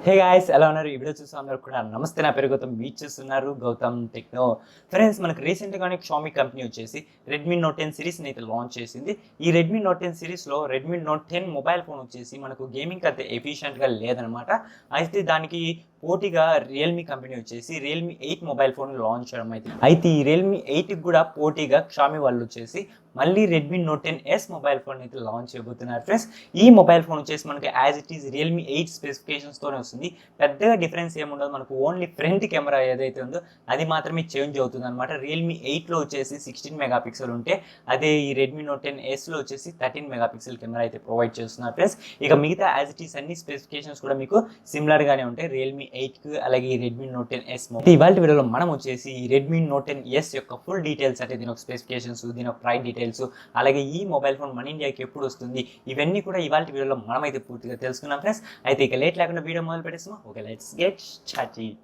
Hey guys, ఎలా ఉన్నారు? ఈ వీడియో చూసే అందరూ కూడా నమస్తే. నా పేరు గౌతమ్, మీరు చూస్తున్నారు గౌతమ్ టెక్నో. ఫ్రెండ్స్, మనకు రీసెంట్గానే షామీ కంపెనీ వచ్చేసి రెడ్మీ నోట్ 10 సిరీస్ని అయితే లాంచ్ చేసింది. ఈ రెడ్మీ నోట్ 10 సిరీస్లో రెడ్మీ నోట్ 10 మొబైల్ ఫోన్ వచ్చేసి మనకు గేమింగ్ అంత ఎఫిషియెంట్గా లేదనమాట. అయితే దానికి పోటీగా రియల్మీ కంపెనీ వచ్చేసి రియల్మీ 8 మొబైల్ ఫోన్ లాంచ్ చేయడం అయితే ఈ రియల్మీ 8కి కూడా పోటీగా షామీ వాళ్ళు వచ్చేసి మళ్ళీ Redmi note 10S mobile phone అయితే లాంచ్ చేయబోతున్నారు. ఫ్రెండ్స్, ఈ మొబైల్ ఫోన్ వచ్చేసి మనకి యాజ్ ఇట్ ఈస్ రియల్మీ 8 స్పెసిఫికేషన్స్తోనే వస్తుంది. పెద్దగా డిఫరెన్స్ ఏముండదు. మనకు ఓన్లీ ఫ్రంట్ కెమెరా ఏదైతే ఉందో అది మాత్రమే చేంజ్ అవుతుంది అనమాట. రియల్మీ 8లో వచ్చేసి 16 మెగాపిక్సెల్ ఉంటే అదే ఈ రెడ్మీ నోట్ 10Sలో వచ్చేసి 13 మెగాపిక్సెల్ కెమెరా అయితే ప్రొవైడ్ చేస్తున్నారు. ఫ్రెండ్స్, ఇక మిగతా యాజ్ ఇట్ ఈస్ అన్ని స్పెసిఫికేషన్స్ కూడా మీకు సిమిలర్గానే ఉంటాయి రియల్మీ 8కి అలాగే ఈ రెడ్మీ నోట్ 10S. ఇవాళ వీడియోలో మనం వచ్చేసి ఈ రెడ్మీ నోట్ 10S యొక్క ఫుల్ డీటెయిల్స్, అంటే దీని ఒక స్పెసిఫికేషన్స్, దీని ఒక ప్రైస్ డీటెయిల్స్, అలాగే ఈ మొబైల్ ఫోన్ మన ఇండియాకి ఎప్పుడు వస్తుంది, ఇవన్నీ కూడా ఇవాళ వీడియోలో మనమైతే పూర్తిగా తెలుసుకున్నాం. ఫ్రెండ్స్, అయితే ఇక లేట్ లేకుండా వీడియో మొదలు పెట్టేస్తాం. Okay, let's get started.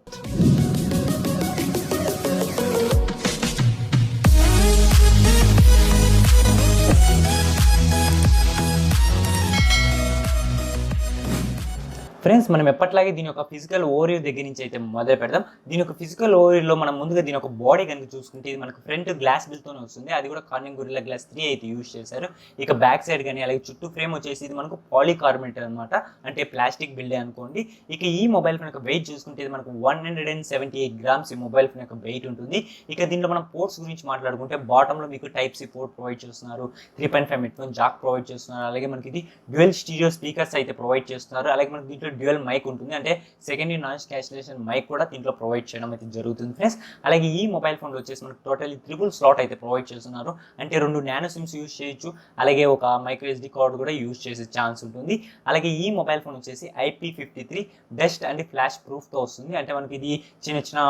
Friends, మనం ఎప్పట్లాగే దీని యొక్క ఫిజికల్ ఓవరియూ దగ్గర నుంచి అయితే మొదలు పెడదాం. దీని యొక్క ఫిజికల్ ఓవరియోలో మనం ముందుగా దీని ఒక బాడీ కనుక చూసుకుంటే ఇది మనకు ఫ్రంట్ గ్లాస్ బిల్తోనే వస్తుంది. అది కూడా కార్నింగ్ గొరిల్లా గ్లాస్ 3 అయితే యూజ్ చేశారు. ఇక బ్యాక్ సైడ్ కానీ అలాగే చుట్టూ ఫ్రేమ్ వచ్చేసి ఇది మనకు పాలీకార్బోనేట్ అనమాట, అంటే ప్లాస్టిక్ బిల్డే అనుకోండి. ఇక ఈ మొబైల్ ఫోన్ యొక్క వెయిట్ చూసుకుంటే ఇది మనకు 178 గ్రామ్స్ ఈ మొబైల్ ఫోన్ యొక్క వెయిట్ ఉంటుంది. ఇక దీంట్లో మనం పోర్ట్స్ గురించి మాట్లాడుకుంటే బాటంలో మీకు టైప్ సి పోర్ట్ ప్రొవైడ్ చేస్తున్నారు, 3.5 హెడ్ఫోన్ జాక్ ప్రొవైడ్ చేస్తున్నారు, అలాగే మనకి ఇది డ్యూయల్ స్టీరియో స్పీకర్స్ అయితే ప్రొవైడ్ చేస్తున్నారు. అలాగే మనకి దీంట్లో డ్యూయల్ మైక్ ఉంటుంది, అంటే సెకండరీ నాయిస్ క్యాన్సిలేషన్ మైక్ కూడా దీంట్లో ప్రొవైడ్ చేయడం అయితే జరుగుతుంది. ఫ్రెండ్స్, అలాగే ఈ మొబైల్ ఫోన్లో వచ్చేసి మనకు టోటల్లీ 3 స్లాట్ అయితే ప్రొవైడ్ చేస్తున్నారు, అంటే 2 నానో సిమ్స్ యూజ్ చేయొచ్చు, అలాగే ఒక మైక్రో SD కార్డ్ కూడా యూజ్ చేసే ఛాన్స్ ఉంటుంది. అలాగే ఈ మొబైల్ ఫోన్ వచ్చేసి IP53 డస్ట్ అండ్ ఫ్లాష్ ప్రూఫ్తో వస్తుంది, అంటే మనకి ఇది చిన్న చిన్న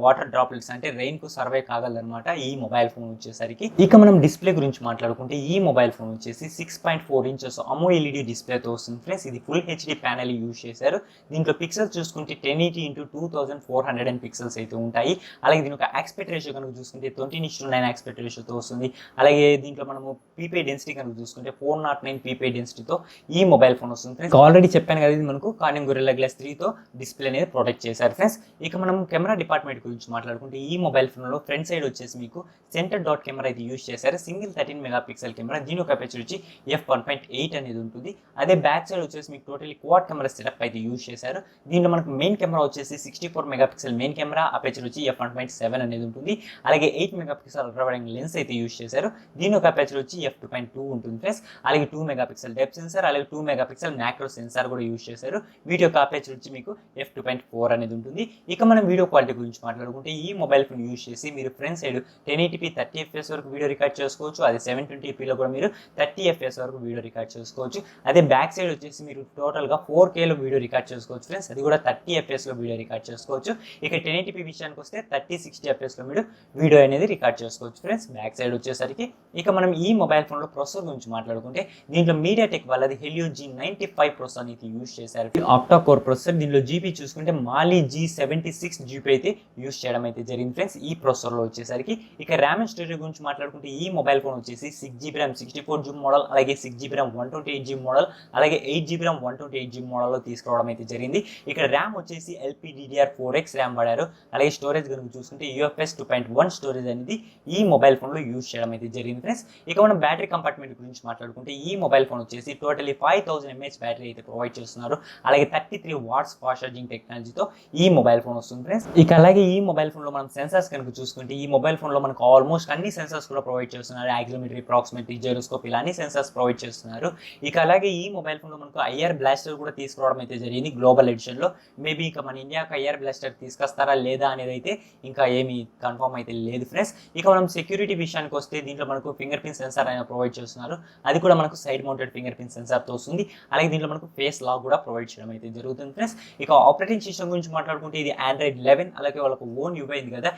వాటర్ డ్రాప్లెట్స్ అంటే రెయిన్కు సర్వే కాగలదనమాట ఈ మొబైల్ ఫోన్ వచ్చేసరికి. ఇక మనం డిస్ప్లే గురించి మాట్లాడుకుంటే ఈ మొబైల్ ఫోన్ వచ్చేసి 6.4 ఇంచెస్ AMOLED డిస్ప్లేతో వస్తుంది. ఫ్రెండ్స్, ఇది ఫుల్ HD ప్యానెల్ యూజ్ చేశారు. దీంట్లో పిక్సెల్స్ చూసుకుంటే 1080x2400 పిక్సెల్స్ అయితే ఉంటాయి. అలాగే దీని ఒక ఆస్పెక్ట్ రేషియో కనుక చూసుకుంటే 20:9 ఆస్పెక్ట్ రేషియోతో వస్తుంది. అలాగే దీంట్లో మనము పీపీ డెన్సిటీ కనుక చూసుకుంటే 409 పీపీ డెన్సిటీతో ఈ మొబైల్ ఫోన్ వస్తుంది. ఫ్రెండ్స్, ఆల్రెడీ చెప్పాను కదా, ఇది మనకు కార్నింగ్ గొరిల్లా గ్లాస్ 3తో డిస్ప్లే అనేది ప్రొటెక్ట్ చేశారు. ఫ్రెండ్స్, ఇక మనం కెమెరా డిపార్ట్మెంట్ గురించి మాట్లాడుకుంటే ఈ మొబైల్ ఫోన్లో ఫ్రంట్ సైడ్ వచ్చేసి మీకు సెంటర్ డాట్ కెమెరా అయితే యూజ్ చేశారు. సింగిల్ 13 మెగాపిక్సెల్ కెమెరా, దీని ఒక అపర్చర్ వచ్చి f1.8 అనేది ఉంటుంది. అదే బ్యాక్ సైడ్ వచ్చేసి మీకు టోటలీ క్వాడ్ కెమెరా సెటప్ అయితే యూజ్ చేశారు. దీంట్లో మనకు మెయిన్ కెమెరా వచ్చేసి 64 మెగాపిక్సెల్ మెయిన్ కెమెరా, అపర్చర్ వచ్చి f1.7 అనేది ఉంటుంది. అలాగే 8 megapixel ultra wide angle lens అయితే యూజ్ చేశారు. దీని ఒక అపర్చర్ వచ్చి f2.2 ఉంటుంది. ఫ్రెండ్స్, అలాగే 2 మెగాపిక్సెల్ డెప్త్ సెన్సార్, అలాగే 2 మెగాపిక్సెల్ మ్యాక్రో సెన్సార్ కూడా యూజ్ చేశారు. వీటి యొక్క అపర్చర్ వచ్చి మీకు f2.4 అనేది ఉంటుంది. ఇక మనం వీడియో క్వాలిటీ గురించి మాట్లాడుకుంటే ఈ మొబైల్ ఫోన్ యూజ్ చేసి మీరు ఫ్రంట్ సైడ్ 1080p 30 FPS వరకు వీడియో రికార్డ్ చేసుకోవచ్చు. అదే 720pలో కూడా మీరు 30 FPS వరకు వీడియో రికార్డ్ చేసుకోవచ్చు. అదే బ్యాక్ సైడ్ వచ్చేసి మీరు టోటల్గా 4Kలో వీడియో రికార్డ్ చేసుకోవచ్చు. ఫ్రెండ్స్, అది కూడా 30 FPSలో వీడియో రికార్డ్ చేసుకోవచ్చు. ఇక 1080p విషయానికి వస్తే 30-60 FPSలో మీరు వీడియో అనేది రికార్డ్ చేసుకోవచ్చు. ఫ్రెండ్స్, బ్యాక్ సైడ్ వచ్చేసరికి ఇక మనం ఈ మొబైల్ ఫోన్లో ప్రొసెసర్ గురించి మాట్లాడుకుంటే దీంట్లో మీడియాటెక్ వాళ్ళది హెలియో G95 ప్రొసెసర్ అయితే యూజ్ చేశారు. ఆక్టా కోర్ ప్రొసెసర్, దీనిలో జీబీ చూసుకుంటే మాలీ G76 జీబీ అయితే యూజ్ చేయడం అయితే జరిగింది. ఫ్రెండ్స్, ఈ ప్రొసెసర్లో వచ్చేసరికి ఇక ర్యామ్ అండ్ స్టోరేజ్ గురించి మాట్లాడుకుంటే ఈ మొబైల్ ఫోన్ వచ్చేసి 6GB RAM 64GB మోడల్, అలాగే 6GB RAM 128GB మోడల్, అలాగే 8GB RAM 128GB మోడల్లో తీసుకురావడం అయితే జరిగింది. ఇక్కడ ర్యామ్ వచ్చేసి LPDDR4X ర్యామ్ వాడారు. అలాగే స్టోరేజ్ కనుక చూసుకుంటే UFS 2.1 స్టోరేజ్ అనేది ఈ మొబైల్ ఫోన్లో యూజ్ చేయడం అయితే జరిగింది. ఫ్రెండ్స్, ఇక మనం బ్యాటరీ కంపార్ట్మెంట్ గురించి మాట్లాడుకుంటే ఈ మొబైల్ ఫోన్ వచ్చేసి టోటలీ 5000 mAh బ్యాటరీ అయితే ప్రొవైడ్ చేస్తున్నారు. అలాగే 33 వాట్స్ ఫాస్ట్ ఛార్జింగ్ టెక్నాలజీతో ఈ మొబైల్ ఫోన్ వస్తుంది. ఫ్రెండ్స్, ఇక అలాగే ఈ మొబైల్ ఫోన్లో మనం సెన్సార్స్ కనుక చూసుకుంటే ఈ మొబైల్ ఫోన్లో మనకు ఆల్మోస్ట్ అన్ని సెన్సార్స్ కూడా ప్రొవైడ్ చేస్తున్నారు. యాక్సిలరోమీటర్, ప్రాక్సిమిటీ, జైరోస్కోప్ ఇలా అన్ని సెన్సార్స్ ప్రొవైడ్ చేస్తున్నారు. ఇక అలాగే ఈ మొబైల్ ఫోన్లో మనకు IR బ్లాస్టర్ కూడా తీసుకురావడం అయితే జరిగింది గ్లోబల్ ఎడిషన్లో. మేబీ ఇక మన ఇండియాకి IR బ్లాస్టర్ తీసుకొస్తారా లేదా అనేది అయితే ఇంకా ఏమీ కన్ఫర్మ్ అయితే లేదు. ఫ్రెండ్స్, ఇక మనం సెక్యూరిటీ విషయానికి వస్తే దీంట్లో మనకు ఫింగర్ ప్రింట్ సెన్సార్ అయినా ప్రొవైడ్ చేస్తున్నారు. అది కూడా మనకు సైడ్ మౌంటెడ్ ఫింగర్ ప్రింట్ సెన్సార్తో వస్తుంది. అలాగే దీంట్లో మనకు ఫేస్ లాక్ కూడా ప్రొవైడ్ చేయడం అయితే జరుగుతుంది. ఫ్రెండ్స్, ఇక ఆపరేటింగ్ సిస్టమ్ గురించి మాట్లాడుకుంటే ఇది Android 11, అలాగే వాళ్ళకు ఓన్ UI ఉంది కదా,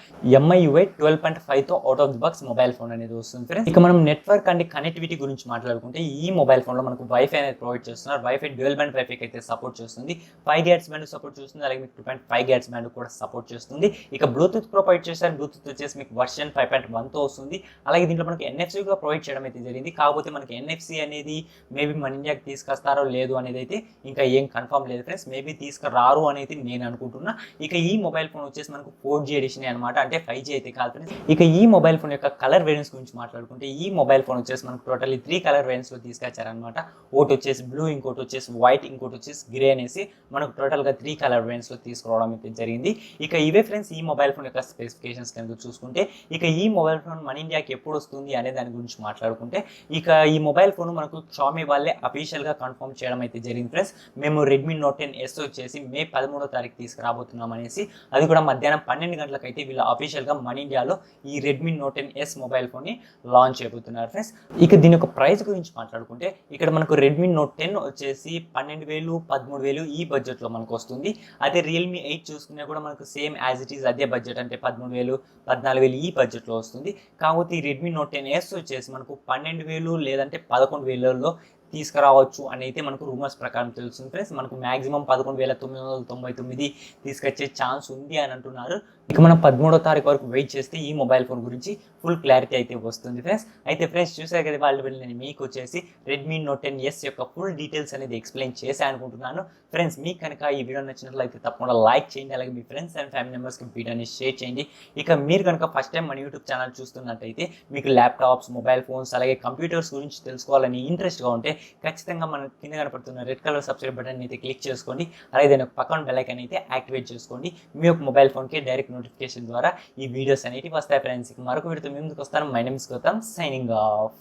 MIUI 12.5తో out of the box mobile phone అనేది వస్తుంది. ఫ్రెండ్స్, ఇక మనం నెట్వర్క్ అండ్ కనెక్టివిటీ గురించి మాట్లాడుకుంటే ఈ మొబైల్ ఫోన్లో మనకు వైఫై అనేది ప్రొవైడ్ చేస్తున్నారు. వైఫై డ్యూయల్ బ్యాండ్ వైఫై అయితే సపోర్ట్ చేస్తుంది, 5 GHz బ్యాండ్ సపోర్ట్ చేస్తుంది, అలాగే మీకు 2.5 GHz బ్యాండ్ కూడా సపోర్ట్ చేస్తుంది. ఇక బ్లూటూత్ ప్రొవైడ్ చేశారు, బ్లూటూత్ వచ్చేసి మీకు వర్షన్ 5.1తో వస్తుంది. అలాగే దీంట్లో మనకి NFC కూడా ప్రొవైడ్ చేయడం అయితే జరిగింది. కాకపోతే మనకి NFC అనేది మేబీ మన ఇండియాకి తీసుకొస్తారో లేదు అనేది అయితే ఇంకా ఏం కన్ఫర్మ్ లేదు ఫ్రెండ్స్. మేబీ తీసుకురారు అనేది నేను అనుకుంటున్నా. ఇక ఈ మొబైల్ ఫోన్ వచ్చేసి మనకు 4G ఎడిషన్ అనమాట, అంటే 5G అయితే కాదు ఫ్రెండ్స్. ఇక ఈ మొబైల్ ఫోన్ యొక్క కలర్ వేరియంట్స్ గురించి మాట్లాడుకుంటే ఈ మొబైల్ ఫోన్ వచ్చేసి మనకు టోటల్లీ 3 కలర్ వేరియంట్స్ లో తీసుకొచ్చారనమాట. ఒకటి వచ్చేసి బ్లూ, ఇంకోటి వచ్చేసి వైట్, ఇంకోటి వచ్చేసి గ్రే అనేసి మనకు టోటల్గా 3 కలర్ వేరియంట్స్ లో తీసుకురావడం అయితే జరిగింది. ఇక ఇవే ఫ్రెండ్స్ ఈ మొబైల్ ఫోన్ యొక్క స్పెసిఫికేషన్స్ కనుక చూసుకుంటే, ఇక ఈ మొబైల్ ఫోన్ మన ఇండియాకి ఎప్పుడు వస్తుంది అనే దాని గురించి మాట్లాడుకుంటే, ఇక ఈ మొబైల్ ఫోన్ మనకు షామీ వాళ్ళే అఫీషియల్ గా కన్ఫర్మ్ చేయడం అయితే జరిగింది ఫ్రెండ్స్. మేము Redmi Note 10S వచ్చేసి మే 13వ తారీఖు తీసుకురాబోతున్నాం అనేసి, అది కూడా మధ్యాహ్నం 12 గంటలకు అయితే వీళ్ళు అఫీషియల్ గా మన ఇండియాలో ఈ Redmi Note 10S mobile phone ని లాంచ్ చేయబోతున్నారు ఫ్రెండ్స్. ఇక దీని యొక్క ప్రైస్ గురించి మాట్లాడుకుంటే, ఇక్కడ మనకు Redmi Note 10 వచ్చేసి 12,000 13,000 ఈ బడ్జెట్ లో మనకు వస్తుంది. అదే Realme 8 చూసుకున్నా కూడా మనకు సేమ్ యాజ్ ఇట్ ఈస్ అదే బడ్జెట్, అంటే 13,000 14,000 ఈ బడ్జెట్ లో వస్తుంది. కాకపోతే ఈ Redmi Note 10S వచ్చేసి మనకు 12,000 లేదంటే 11,000లో తీసుకురావచ్చు అని అయితే మనకు రూమర్స్ ప్రకారం తెలుస్తుంది ఫ్రెండ్స్. మనకు మాక్సిమం 11,999 తీసుకొచ్చే ఛాన్స్ ఉంది అని అంటున్నారు. ఇక మనం 13వ తారీఖు వరకు వెయిట్ చేస్తే ఈ మొబైల్ ఫోన్ గురించి ఫుల్ క్లారిటీ అయితే వస్తుంది ఫ్రెండ్స్. అయితే ఫ్రెండ్స్ చూసారు కదా, వాళ్ళు నేను మీకు వచ్చేసి Redmi Note 10S యొక్క ఫుల్ డీటెయిల్స్ అనేది ఎక్స్ప్లెయిన్ చేసి అనుకుంటున్నాను ఫ్రెండ్స్. మీకు కనుక ఈ వీడియో నచ్చినట్లయితే తప్పకుండా లైక్ చేయండి, అలాగే మీ ఫ్రెండ్స్ అండ్ ఫ్యామిలీ మెంబర్స్కి వీడియోని షేర్ చేయండి. ఇక మీరు కనుక ఫస్ట్ టైం మన యూట్యూబ్ ఛానల్ చూస్తున్నట్టయితే, మీకు ల్యాప్టాప్స్, మొబైల్ ఫోన్స్, అలాగే కంప్యూటర్స్ గురించి తెలుసుకోవాలని ఇంట్రెస్ట్గా ఉంటే ఖచ్చితంగా మన కింద కనపడుతున్న రెడ్ కలర్ సబ్స్క్రైబ్ బటన్ అయితే క్లిక్ చేసుకోండి. అలాగే దాని పక్కన బెల్ ఐకాన్ అయితే యాక్టివేట్ చేసుకోండి. మీ యొక్క మొబైల్ ఫోన్కి డైరెక్ట్ నోటిఫికేషన్ ద్వారా ఈ వీడియోస్ అనేవి వస్తాయి ఫ్రెండ్స్. మరొక వీడియోతో ముందుకు వస్తాను. My name is Gautam, signing of.